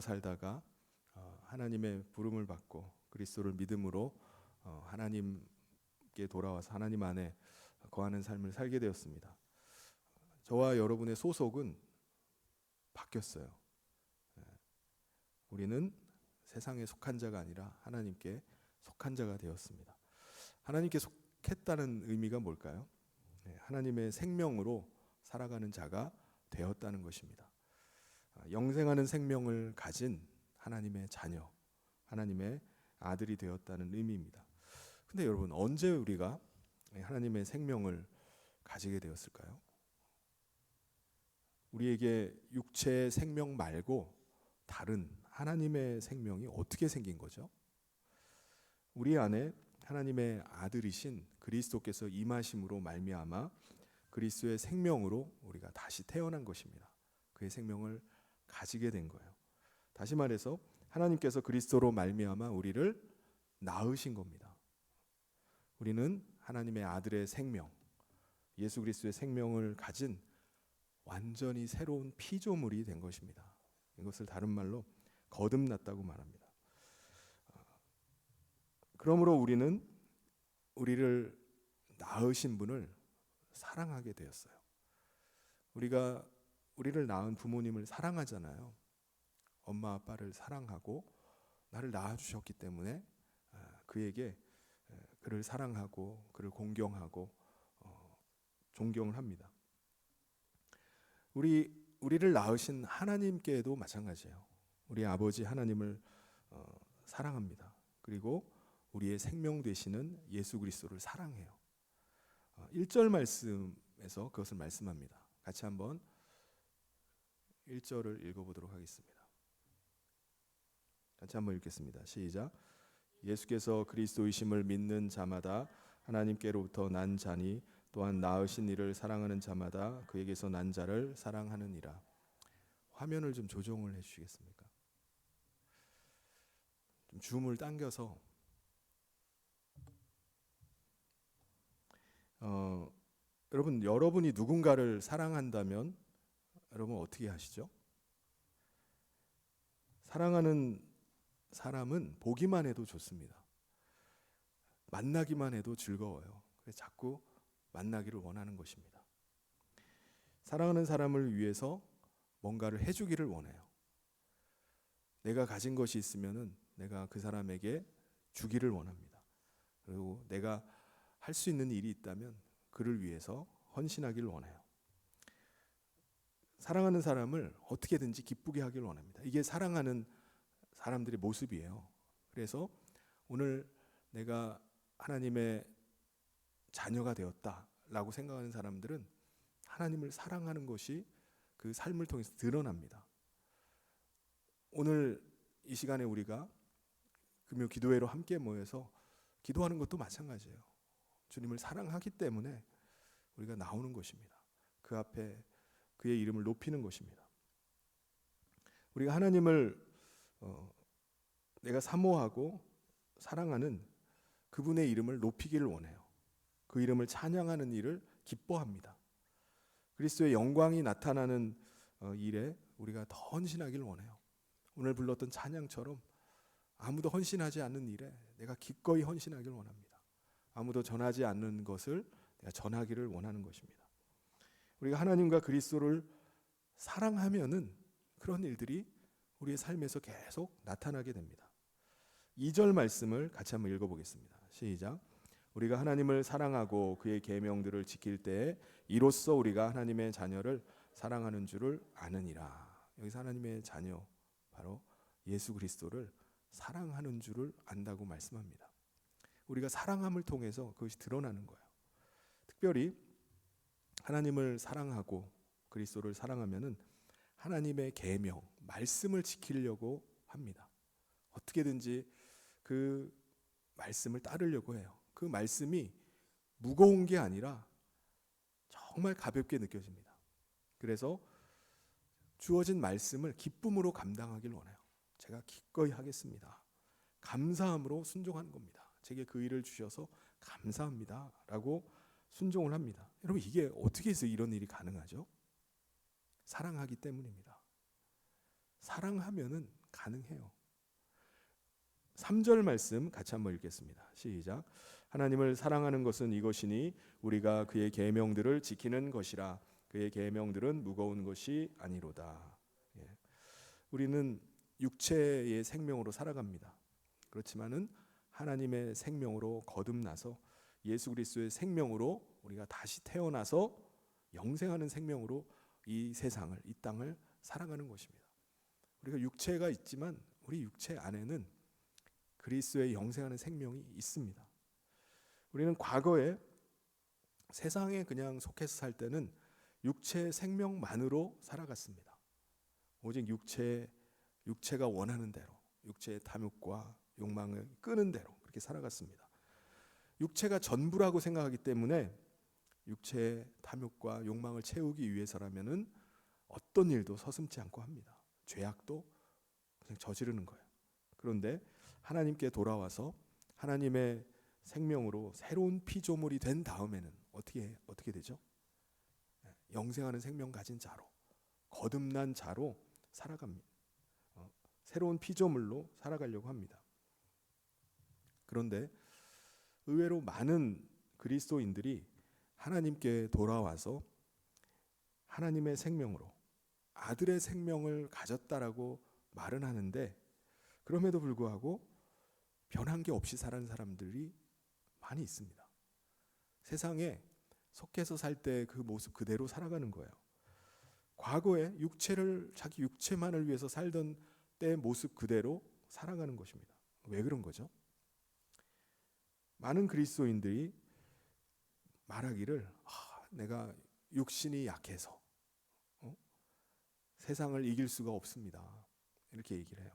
살다가 하나님의 부름을 받고 그리스도를 믿음으로 하나님께 돌아와서 하나님 안에 거하는 삶을 살게 되었습니다. 저와 여러분의 소속은 바뀌었어요. 우리는 세상에 속한 자가 아니라 하나님께 속한 자가 되었습니다. 하나님께 속했다는 의미가 뭘까요? 하나님의 생명으로 살아가는 자가 되었다는 것입니다. 영생하는 생명을 가진 하나님의 자녀, 하나님의 아들이 되었다는 의미입니다. 근데 여러분, 언제 우리가 하나님의 생명을 가지게 되었을까요? 우리에게 육체의 생명 말고 다른 하나님의 생명이 어떻게 생긴 거죠? 우리 안에 하나님의 아들이신 그리스도께서 임하심으로 말미암아 그리스도의 생명으로 우리가 다시 태어난 것입니다. 그의 생명을 가지게 된 거예요. 다시 말해서 하나님께서 그리스도로 말미암아 우리를 낳으신 겁니다. 우리는 하나님의 아들의 생명, 예수 그리스도의 생명을 가진 완전히 새로운 피조물이 된 것입니다. 이것을 다른 말로 거듭났다고 말합니다. 그러므로 우리는 우리를 낳으신 분을 사랑하게 되었어요. 우리가 우리를 낳은 부모님을 사랑하잖아요. 엄마 아빠를 사랑하고 나를 낳아주셨기 때문에 그에게 그를 사랑하고 그를 공경하고 존경을 합니다. 우리를 낳으신 하나님께도 마찬가지예요. 우리 아버지 하나님을 사랑합니다. 그리고 우리의 생명 되시는 예수 그리스도를 사랑해요. 1절 말씀에서 그것을 말씀합니다. 같이 한번 1절을 읽어보도록 하겠습니다. 같이 한번 읽겠습니다. 시작. 예수께서 그리스도이심을 믿는 자마다 하나님께로부터 난 자니 또한 낳으신 이를 사랑하는 자마다 그에게서 난 자를 사랑하느니라. 화면을 좀 조정을 해주시겠습니까? 좀 줌을 당겨서 여러분, 여러분이 누군가를 사랑한다면 여러분 어떻게 하시죠? 사랑하는 사람은 보기만 해도 좋습니다. 만나기만 해도 즐거워요. 그래서 자꾸 만나기를 원하는 것입니다. 사랑하는 사람을 위해서 뭔가를 해주기를 원해요. 내가 가진 것이 있으면은 내가 그 사람에게 주기를 원합니다. 그리고 내가 할 수 있는 일이 있다면 그를 위해서 헌신하기를 원해요. 사랑하는 사람을 어떻게든지 기쁘게 하기를 원합니다. 이게 사랑하는 사람들의 모습이에요. 그래서 오늘 내가 하나님의 자녀가 되었다라고 생각하는 사람들은 하나님을 사랑하는 것이 그 삶을 통해서 드러납니다. 오늘 이 시간에 우리가 금요 기도회로 함께 모여서 기도하는 것도 마찬가지예요. 주님을 사랑하기 때문에 우리가 나오는 것입니다. 그 앞에 그의 이름을 높이는 것입니다. 우리가 하나님을 내가 사모하고 사랑하는 그분의 이름을 높이기를 원해요. 그 이름을 찬양하는 일을 기뻐합니다. 그리스도의 영광이 나타나는 일에 우리가 더 헌신하기를 원해요. 오늘 불렀던 찬양처럼 아무도 헌신하지 않는 일에 내가 기꺼이 헌신하기를 원합니다. 아무도 전하지 않는 것을 내가 전하기를 원하는 것입니다. 우리가 하나님과 그리스도를 사랑하면은 그런 일들이 우리의 삶에서 계속 나타나게 됩니다. 2절 말씀을 같이 한번 읽어보겠습니다. 시작. 우리가 하나님을 사랑하고 그의 계명들을 지킬 때에 이로써 우리가 하나님의 자녀를 사랑하는 줄을 아느니라. 여기서 하나님의 자녀, 바로 예수 그리스도를 사랑하는 줄을 안다고 말씀합니다. 우리가 사랑함을 통해서 그것이 드러나는 거예요. 특별히 하나님을 사랑하고 그리스도를 사랑하면은 하나님의 계명, 말씀을 지키려고 합니다. 어떻게든지 그 말씀을 따르려고 해요. 그 말씀이 무거운 게 아니라 정말 가볍게 느껴집니다. 그래서 주어진 말씀을 기쁨으로 감당하길 원해요. 제가 기꺼이 하겠습니다. 감사함으로 순종하는 겁니다. 제게 그 일을 주셔서 감사합니다 라고 순종을 합니다. 여러분, 이게 어떻게 해서 이런 일이 가능하죠? 사랑하기 때문입니다. 사랑하면은 가능해요. 3절 말씀 같이 한번 읽겠습니다. 시작. 하나님을 사랑하는 것은 이것이니 우리가 그의 계명들을 지키는 것이라. 그의 계명들은 무거운 것이 아니로다. 예. 우리는 육체의 생명으로 살아갑니다. 그렇지만은 하나님의 생명으로 거듭나서 예수 그리스도의 생명으로 우리가 다시 태어나서 영생하는 생명으로 이 세상을, 이 땅을 살아가는 것입니다. 우리가 육체가 있지만 우리 육체 안에는 그리스도의 영생하는 생명이 있습니다. 우리는 과거에 세상에 그냥 속해서 살 때는 육체의 생명만으로 살아갔습니다. 오직 육체가 원하는 대로, 육체의 탐욕과 욕망을 끄는 대로 그렇게 살아갔습니다. 육체가 전부라고 생각하기 때문에 육체의 탐욕과 욕망을 채우기 위해서라면은 어떤 일도 서슴지 않고 합니다. 죄악도 그냥 저지르는 거예요. 그런데 하나님께 돌아와서 하나님의 생명으로 새로운 피조물이 된 다음에는 어떻게 되죠? 영생하는 생명 가진 자로, 거듭난 자로 살아갑니다. 새로운 피조물로 살아가려고 합니다. 그런데 의외로 많은 그리스도인들이 하나님께 돌아와서 하나님의 생명으로 아들의 생명을 가졌다라고 말은 하는데 그럼에도 불구하고 변한 게 없이 살아가는 사람들이 많이 있습니다. 세상에 속해서 살 때 그 모습 그대로 살아가는 거예요. 과거에 자기 육체만을 위해서 살던 때 모습 그대로 살아가는 것입니다. 왜 그런 거죠? 많은 그리스도인들이 말하기를 내가 육신이 약해서 세상을 이길 수가 없습니다. 이렇게 얘기를 해요.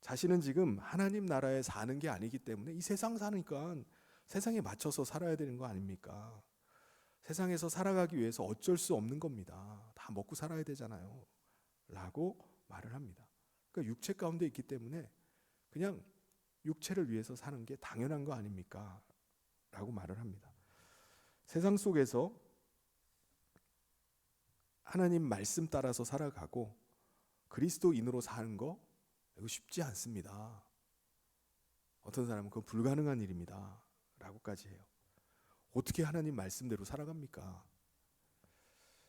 자신은 지금 하나님 나라에 사는 게 아니기 때문에 이 세상 사니까 세상에 맞춰서 살아야 되는 거 아닙니까? 세상에서 살아가기 위해서 어쩔 수 없는 겁니다. 다 먹고 살아야 되잖아요. 라고 말을 합니다. 그러니까 육체 가운데 있기 때문에 그냥 육체를 위해서 사는 게 당연한 거 아닙니까? 라고 말을 합니다. 세상 속에서 하나님 말씀 따라서 살아가고 그리스도인으로 사는 거 이거 쉽지 않습니다. 어떤 사람은 그건 불가능한 일입니다. 라고까지 해요. 어떻게 하나님 말씀대로 살아갑니까?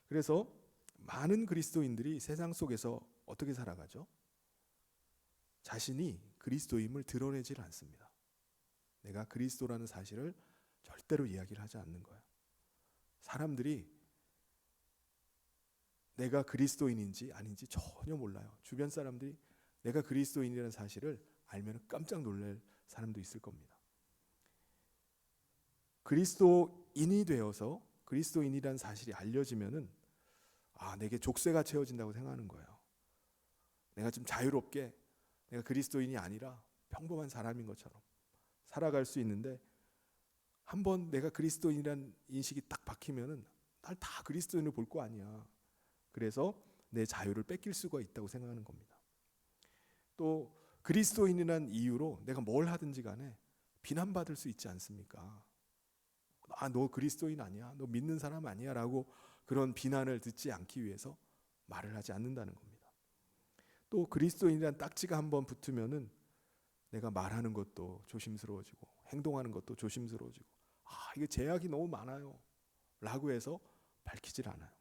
그래서 많은 그리스도인들이 세상 속에서 어떻게 살아가죠? 자신이 그리스도임을 드러내질 않습니다. 내가 그리스도라는 사실을 절대로 이야기를 하지 않는 거예요. 사람들이 내가 그리스도인인지 아닌지 전혀 몰라요. 주변 사람들이 내가 그리스도인이라는 사실을 알면 깜짝 놀랄 사람도 있을 겁니다. 그리스도인이 되어서 그리스도인이라는 사실이 알려지면은 내게 족쇄가 채워진다고 생각하는 거예요. 내가 좀 자유롭게 내가 그리스도인이 아니라 평범한 사람인 것처럼 살아갈 수 있는데 한번 내가 그리스도인이라는 인식이 딱 박히면은 날 다 그리스도인으로 볼 거 아니야. 그래서 내 자유를 뺏길 수가 있다고 생각하는 겁니다. 또 그리스도인이라는 이유로 내가 뭘 하든지 간에 비난받을 수 있지 않습니까? 너 그리스도인 아니야? 너 믿는 사람 아니야? 라고 그런 비난을 듣지 않기 위해서 말을 하지 않는다는 겁니다. 또 그리스도인이라는 딱지가 한번 붙으면은 내가 말하는 것도 조심스러워지고 행동하는 것도 조심스러워지고 이게 제약이 너무 많아요. 라고 해서 밝히질 않아요.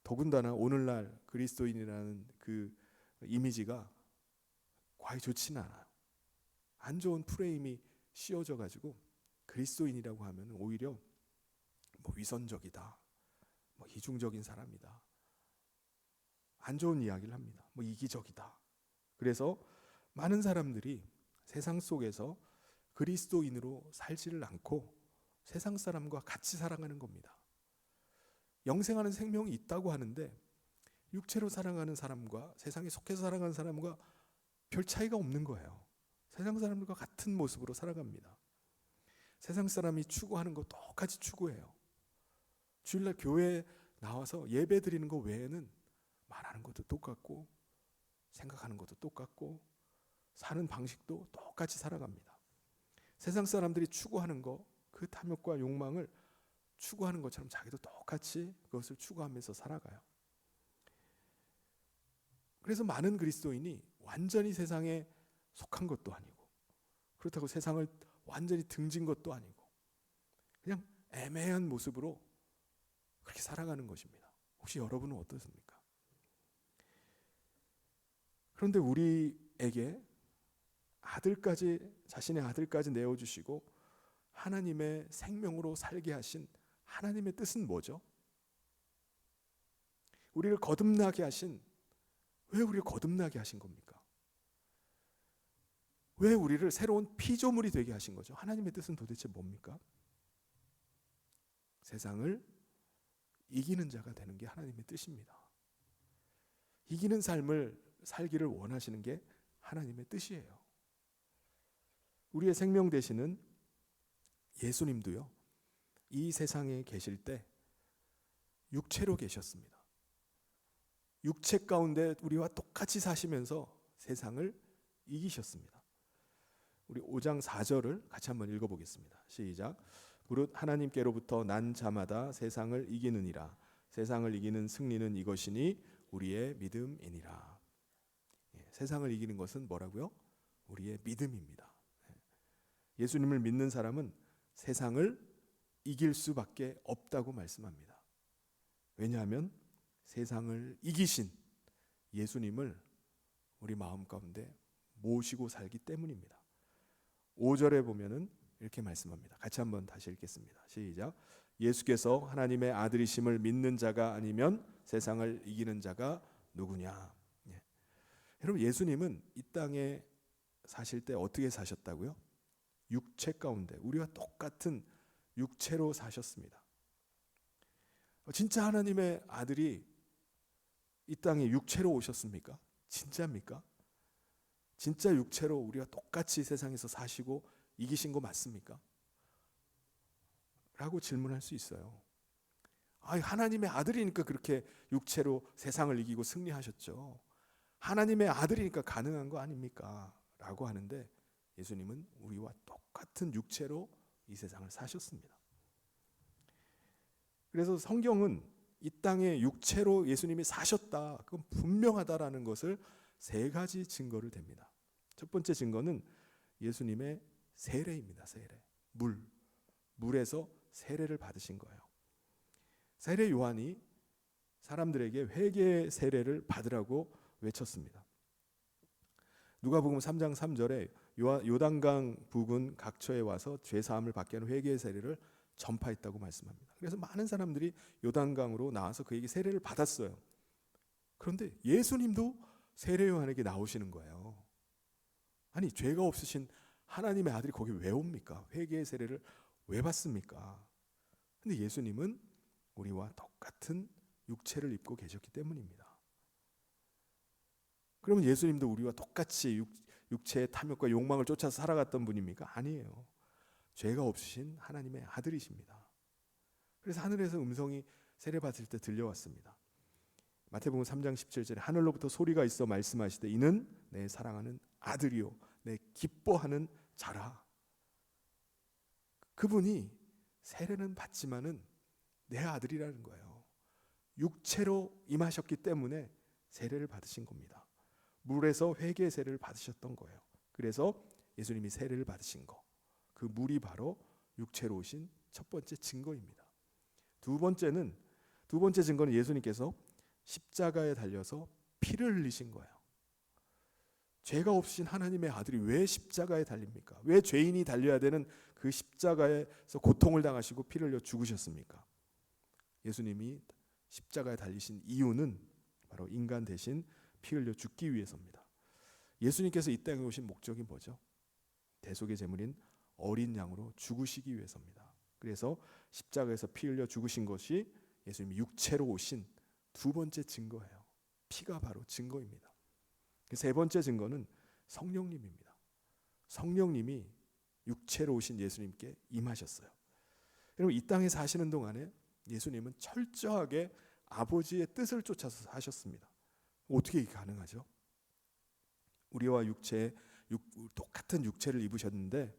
더군다나 오늘날 그리스도인이라는 그 이미지가 과히 좋지는 않아요. 안 좋은 프레임이 씌워져 가지고 그리스도인이라고 하면 오히려 위선적이다, 이중적인 사람이다, 안 좋은 이야기를 합니다. 이기적이다. 그래서 많은 사람들이 세상 속에서 그리스도인으로 살지를 않고 세상 사람과 같이 살아가는 겁니다. 영생하는 생명이 있다고 하는데 육체로 살아가는 사람과 세상에 속해서 살아가는 사람과 별 차이가 없는 거예요. 세상 사람들과 같은 모습으로 살아갑니다. 세상 사람이 추구하는 거 똑같이 추구해요. 주일날 교회에 나와서 예배 드리는 거 외에는 말하는 것도 똑같고 생각하는 것도 똑같고 사는 방식도 똑같이 살아갑니다. 세상 사람들이 추구하는 거, 그 탐욕과 욕망을 추구하는 것처럼 자기도 똑같이 그것을 추구하면서 살아가요. 그래서 많은 그리스도인이 완전히 세상에 속한 것도 아니고, 그렇다고 세상을 완전히 등진 것도 아니고, 그냥 애매한 모습으로 그렇게 살아가는 것입니다. 혹시 여러분은 어떻습니까? 그런데 우리에게 자신의 아들까지 내어주시고 하나님의 생명으로 살게 하신 하나님의 뜻은 뭐죠? 왜 우리를 거듭나게 하신 겁니까? 왜 우리를 새로운 피조물이 되게 하신 거죠? 하나님의 뜻은 도대체 뭡니까? 세상을 이기는 자가 되는 게 하나님의 뜻입니다. 이기는 삶을 살기를 원하시는 게 하나님의 뜻이에요. 우리의 생명 되시는 예수님도요, 이 세상에 계실 때 육체로 계셨습니다. 육체 가운데 우리와 똑같이 사시면서 세상을 이기셨습니다. 우리 5장 4절을 같이 한번 읽어보겠습니다. 시작. 무릇 하나님께로부터 난 자마다 세상을 이기느니라. 세상을 이기는 승리는 이것이니 우리의 믿음이니라. 세상을 이기는 것은 뭐라고요? 우리의 믿음입니다. 예수님을 믿는 사람은 세상을 이길 수밖에 없다고 말씀합니다. 왜냐하면 세상을 이기신 예수님을 우리 마음 가운데 모시고 살기 때문입니다. 5절에 보면은 이렇게 말씀합니다. 같이 한번 다시 읽겠습니다. 시작. 예수께서 하나님의 아들이심을 믿는 자가 아니면 세상을 이기는 자가 누구냐? 여러분, 예수님은 이 땅에 사실 때 어떻게 사셨다고요? 육체 가운데 우리와 똑같은 육체로 사셨습니다. 진짜 하나님의 아들이 이 땅에 육체로 오셨습니까? 진짜입니까? 진짜 육체로 우리와 똑같이 세상에서 사시고 이기신 거 맞습니까? 라고 질문할 수 있어요. 하나님의 아들이니까 그렇게 육체로 세상을 이기고 승리하셨죠. 하나님의 아들이니까 가능한 거 아닙니까? 라고 하는데 예수님은 우리와 똑같은 육체로 이 세상을 사셨습니다. 그래서 성경은 이 땅에 육체로 예수님이 사셨다, 그건 분명하다라는 것을 세 가지 증거를 댑니다. 첫 번째 증거는 예수님의 세례입니다. 세례. 물에서 세례를 받으신 거예요. 세례 요한이 사람들에게 회개 세례를 받으라고 외쳤습니다. 누가복음 3장 3절에 요단강 부근 각처에 와서 죄 사함을 받게 하는 회개 세례를 전파했다고 말씀합니다. 그래서 많은 사람들이 요단강으로 나와서 그에게 세례를 받았어요. 그런데 예수님도 세례 요한에게 나오시는 거예요. 아니, 죄가 없으신 하나님의 아들이 거기 왜 옵니까? 회개의 세례를 왜 받습니까? 근데 예수님은 우리와 똑같은 육체를 입고 계셨기 때문입니다. 그러면 예수님도 우리와 똑같이 육체의 탐욕과 욕망을 쫓아서 살아갔던 분입니까? 아니에요. 죄가 없으신 하나님의 아들이십니다. 그래서 하늘에서 음성이 세례받을 때 들려왔습니다. 마태복음 3장 17절에 하늘로부터 소리가 있어 말씀하시되 이는 내 사랑하는 아들이요 내 기뻐하는 자라. 그분이 세례는 받지만은 내 아들이라는 거예요. 육체로 임하셨기 때문에 세례를 받으신 겁니다. 물에서 회개 세례를 받으셨던 거예요. 그래서 예수님이 세례를 받으신 거, 그 물이 바로 육체로 오신 첫 번째 증거입니다. 두 번째 증거는 예수님께서 십자가에 달려서 피를 흘리신 거예요. 죄가 없으신 하나님의 아들이 왜 십자가에 달립니까? 왜 죄인이 달려야 되는 그 십자가에서 고통을 당하시고 피를 흘려 죽으셨습니까? 예수님이 십자가에 달리신 이유는 바로 인간 대신 피 흘려 죽기 위해서입니다. 예수님께서 이 땅에 오신 목적이 뭐죠? 대속의 제물인 어린 양으로 죽으시기 위해서입니다. 그래서 십자가에서 피 흘려 죽으신 것이 예수님이 육체로 오신 두 번째 증거예요. 피가 바로 증거입니다. 세 번째 증거는 성령님입니다. 성령님이 육체로 오신 예수님께 임하셨어요. 여러분, 이 땅에 사시는 동안에 예수님은 철저하게 아버지의 뜻을 쫓아서 사셨습니다. 어떻게 이게 가능하죠? 우리와 똑같은 육체를 입으셨는데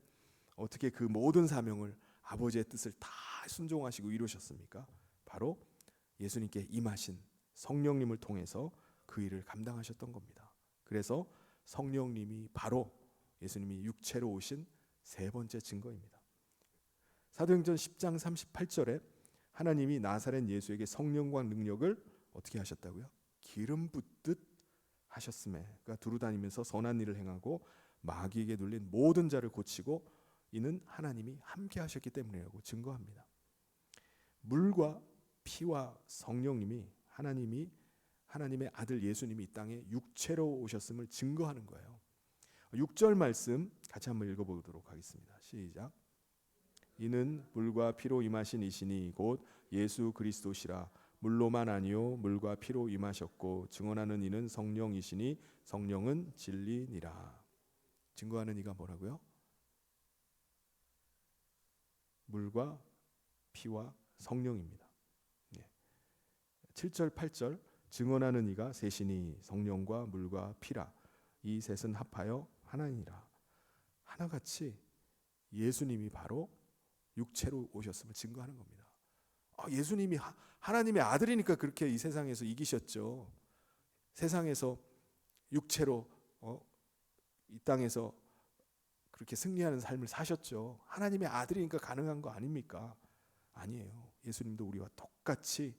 어떻게 그 모든 사명을 아버지의 뜻을 다 순종하시고 이루셨습니까? 바로 예수님께 임하신 성령님을 통해서 그 일을 감당하셨던 겁니다. 그래서 성령님이 바로 예수님이 육체로 오신 세 번째 증거입니다. 사도행전 10장 38절에 하나님이 나사렛 예수에게 성령과 능력을 어떻게 하셨다고요? 기름 붓듯 하셨음에, 그러니까 두루다니면서 선한 일을 행하고 마귀에게 눌린 모든 자를 고치고 이는 하나님이 함께 하셨기 때문이라고 증거합니다. 물과 피와 성령님이 하나님의 아들 예수님이 이 땅에 육체로 오셨음을 증거하는 거예요. 6절 말씀 같이 한번 읽어보도록 하겠습니다. 시작. 이는 물과 피로 임하신 이시니 곧 예수 그리스도시라. 물로만 아니요 물과 피로 임하셨고 증언하는 이는 성령이시니 성령은 진리니라. 증거하는 이가 뭐라고요? 물과 피와 성령입니다. 7절 8절 증언하는 이가 셋이니 성령과 물과 피라. 이 셋은 합하여 하나니라. 하나같이 예수님이 바로 육체로 오셨음을 증거하는 겁니다. 예수님이 하나님의 아들이니까 그렇게 이 세상에서 이기셨죠. 세상에서 육체로 이 땅에서 그렇게 승리하는 삶을 사셨죠. 하나님의 아들이니까 가능한 거 아닙니까? 아니에요. 예수님도 우리와 똑같이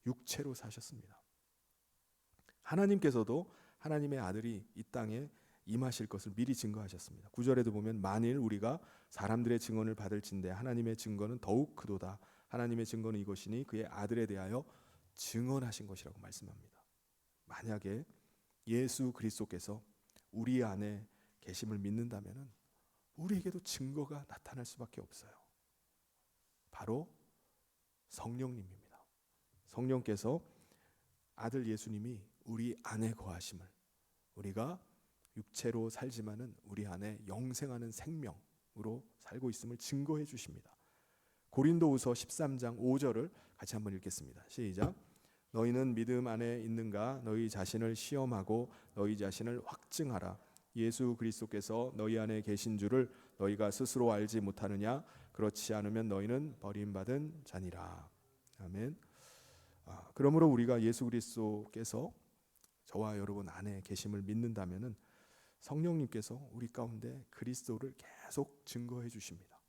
육체로 사셨습니다. 하나님께서도 하나님의 아들이 이 땅에 임하실 것을 미리 증거하셨습니다. 9절에도 보면 만일 우리가 사람들의 증언을 받을진대 하나님의 증거는 더욱 크도다. 하나님의 증거는 이것이니 그의 아들에 대하여 증언하신 것이라고 말씀합니다. 만약에 예수 그리스도께서 우리 안에 계심을 믿는다면 우리에게도 증거가 나타날 수밖에 없어요. 바로 성령님입니다. 성령께서 아들 예수님이 우리 안에 거하심을, 우리가 육체로 살지만은 우리 안에 영생하는 생명으로 살고 있음을 증거해 주십니다. 고린도후서 13장 5절을 같이 한번 읽겠습니다. 시작. 너희는 믿음 안에 있는가? 너희 자신을 시험하고 너희 자신을 확증하라. 예수 그리스도께서 너희 안에 계신 줄을 너희가 스스로 알지 못하느냐? 그렇지 않으면 너희는 버림받은 자니라. 아멘. 그러므로 우리가 예수 그리스도께서 저와 여러분 안에 계심을 믿는다면은 성령님께서 우리 가운데 그리스도를 계속 증거해 주십니다.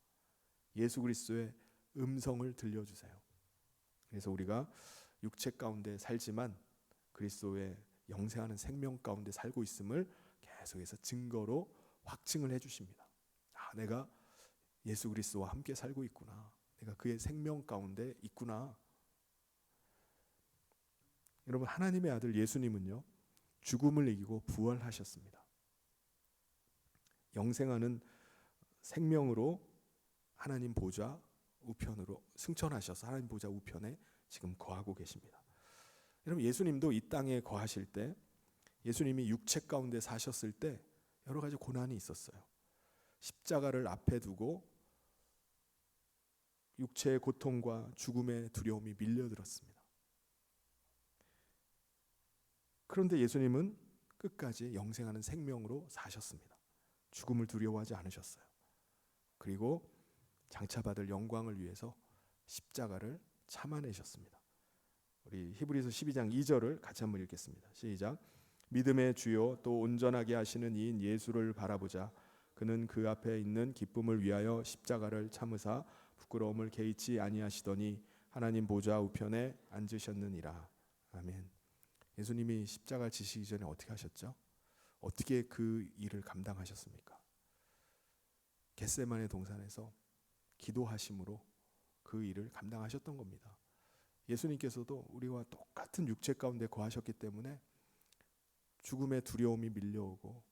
예수 그리스도의 음성을 들려주세요. 그래서 우리가 육체 가운데 살지만 그리스도의 영생하는 생명 가운데 살고 있음을 계속해서 증거로 확증을 해주십니다. 내가 예수 그리스도와 함께 살고 있구나. 내가 그의 생명 가운데 있구나. 여러분, 하나님의 아들 예수님은요, 죽음을 이기고 부활하셨습니다. 영생하는 생명으로 하나님 보좌 우편으로 승천하셔서 하나님 보좌 우편에 지금 거하고 계십니다. 여러분, 예수님도 이 땅에 거하실 때, 예수님이 육체 가운데 사셨을 때 여러 가지 고난이 있었어요. 십자가를 앞에 두고 육체의 고통과 죽음의 두려움이 밀려들었습니다. 그런데 예수님은 끝까지 영생하는 생명으로 사셨습니다. 죽음을 두려워하지 않으셨어요. 그리고 장차받을 영광을 위해서 십자가를 참아내셨습니다. 우리 히브리서 12장 2절을 같이 한번 읽겠습니다. 시작. 믿음의 주요 또 온전하게 하시는 이인 예수를 바라보자. 그는 그 앞에 있는 기쁨을 위하여 십자가를 참으사 부끄러움을 개의치 아니하시더니 하나님 보좌 우편에 앉으셨느니라. 아멘. 예수님이 십자가를 지시기 전에 어떻게 하셨죠? 어떻게 그 일을 감당하셨습니까? 겟세마네 동산에서 기도하심으로 그 일을 감당하셨던 겁니다. 예수님께서도 우리와 똑같은 육체 가운데 거하셨기 때문에 죽음의 두려움이 밀려오고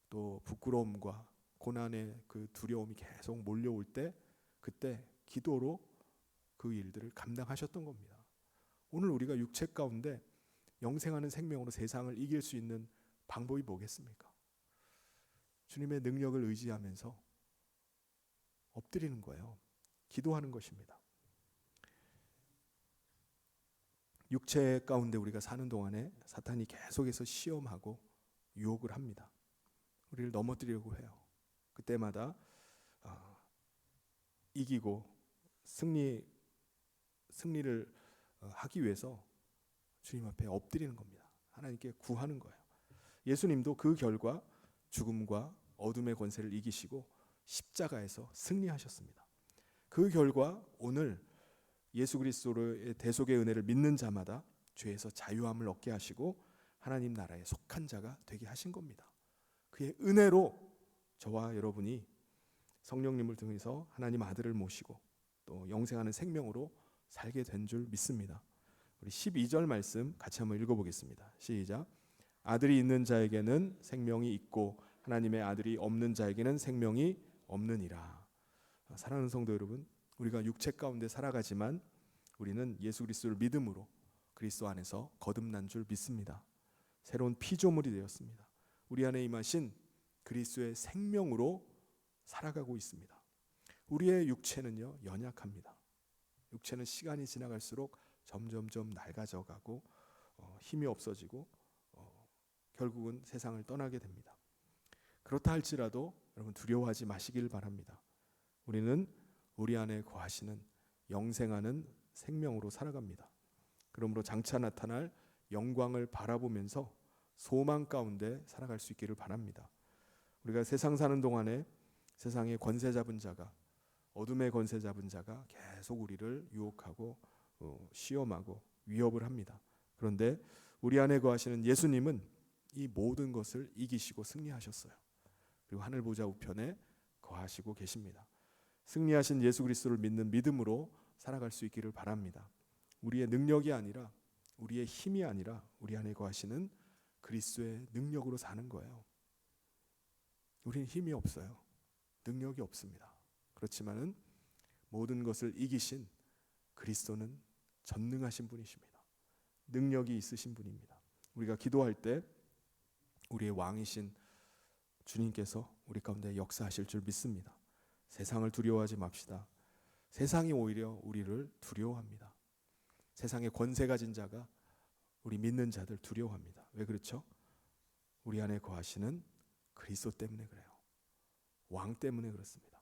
또 부끄러움과 고난의 그 두려움이 계속 몰려올 때 그때 기도로 그 일들을 감당하셨던 겁니다. 오늘 우리가 육체 가운데 영생하는 생명으로 세상을 이길 수 있는 방법이 뭐겠습니까? 주님의 능력을 의지하면서 엎드리는 거예요. 기도하는 것입니다. 육체 가운데 우리가 사는 동안에 사탄이 계속해서 시험하고 유혹을 합니다. 우리를 넘어뜨리려고 해요. 그때마다 이기고 승리를 하기 위해서 주님 앞에 엎드리는 겁니다. 하나님께 구하는 거예요. 예수님도 그 결과 죽음과 어둠의 권세를 이기시고 십자가에서 승리하셨습니다. 그 결과 오늘 예수 그리스도의 대속의 은혜를 믿는 자마다 죄에서 자유함을 얻게 하시고 하나님 나라에 속한 자가 되게 하신 겁니다. 그의 은혜로 저와 여러분이 성령님을 통해서 하나님 아들을 모시고 또 영생하는 생명으로 살게 된 줄 믿습니다. 우리 12절 말씀 같이 한번 읽어보겠습니다. 시작. 아들이 있는 자에게는 생명이 있고 하나님의 아들이 없는 자에게는 생명이 없느니라. 사랑하는 성도 여러분, 우리가 육체 가운데 살아가지만 우리는 예수 그리스도를 믿음으로 그리스도 안에서 거듭난 줄 믿습니다. 새로운 피조물이 되었습니다. 우리 안에 임하신 그리스도의 생명으로 살아가고 있습니다. 우리의 육체는요 연약합니다. 육체는 시간이 지나갈수록 점점점 낡아져 가고 힘이 없어지고 결국은 세상을 떠나게 됩니다. 그렇다 할지라도 여러분 두려워하지 마시길 바랍니다. 우리는 우리 안에 거하시는 영생하는 생명으로 살아갑니다. 그러므로 장차 나타날 영광을 바라보면서 소망 가운데 살아갈 수 있기를 바랍니다. 우리가 세상 사는 동안에 세상의 권세 잡은 자가, 어둠의 권세 잡은 자가 계속 우리를 유혹하고 시험하고 위협을 합니다. 그런데 우리 안에 거하시는 예수님은 이 모든 것을 이기시고 승리하셨어요. 그리고 하늘 보좌 우편에 거하시고 계십니다. 승리하신 예수 그리스도를 믿는 믿음으로 살아갈 수 있기를 바랍니다. 우리의 능력이 아니라, 우리의 힘이 아니라 우리 안에 거하시는 그리스도의 능력으로 사는 거예요. 우리는 힘이 없어요. 능력이 없습니다. 그렇지만은 모든 것을 이기신 그리스도는 전능하신 분이십니다. 능력이 있으신 분입니다. 우리가 기도할 때 우리의 왕이신 주님께서 우리 가운데 역사하실 줄 믿습니다. 세상을 두려워하지 맙시다. 세상이 오히려 우리를 두려워합니다. 세상의 권세 가진 자가 우리 믿는 자들 두려워합니다. 왜 그렇죠? 우리 안에 거하시는 그리스도 때문에 그래요. 왕 때문에 그렇습니다.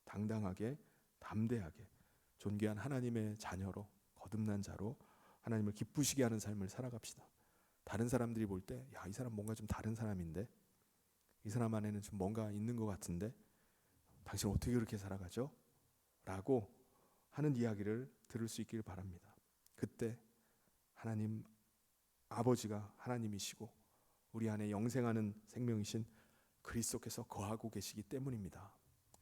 당당하게, 담대하게 존귀한 하나님의 자녀로, 거듭난 자로 하나님을 기쁘시게 하는 삶을 살아갑시다. 다른 사람들이 볼 때, 야, 이 사람 뭔가 좀 다른 사람인데, 이 사람 안에는 좀 뭔가 있는 것 같은데, 당신 어떻게 그렇게 살아가죠? 라고 하는 이야기를 들을 수 있기를 바랍니다. 그때 하나님 아버지가 하나님이시고 우리 안에 영생하는 생명이신 그리스도께서 거하고 계시기 때문입니다.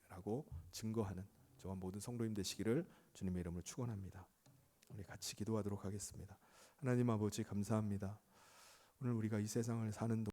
라고 증거하는 저와 모든 성도님 되시기를 주님의 이름으로 축원합니다. 우리 같이 기도하도록 하겠습니다. 하나님 아버지 감사합니다. 오늘 우리가 이 세상을 사는